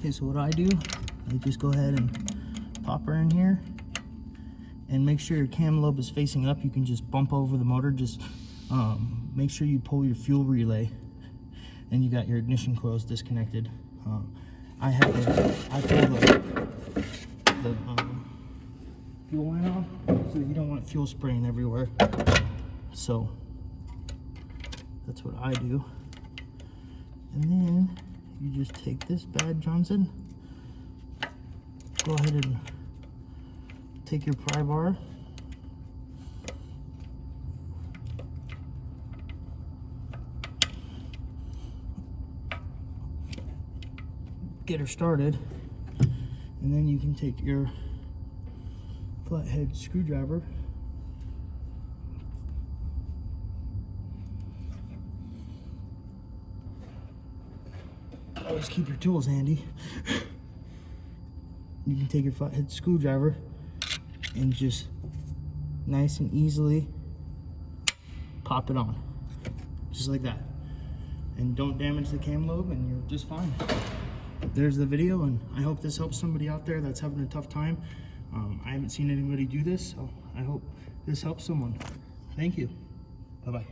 Okay, so what I do, I just go ahead and pop her in here, and make sure your cam lobe is facing up. You can just bump over the motor. Just make sure you pull your fuel relay, and you got your ignition coils disconnected. I pull the fuel line off, so you don't want fuel spraying everywhere. So that's what I do. And then you just take this bad Johnson, go ahead and take your pry bar, get her started, and then you can take your flathead screwdriver always keep your tools handy. You can take your flathead screwdriver and just nice and easily pop it on, just like that, and don't damage the cam lobe, and you're just fine. There's the video, and I hope this helps somebody out there that's having a tough time. I haven't seen anybody do this, so I hope this helps someone. Thank you. Bye-bye.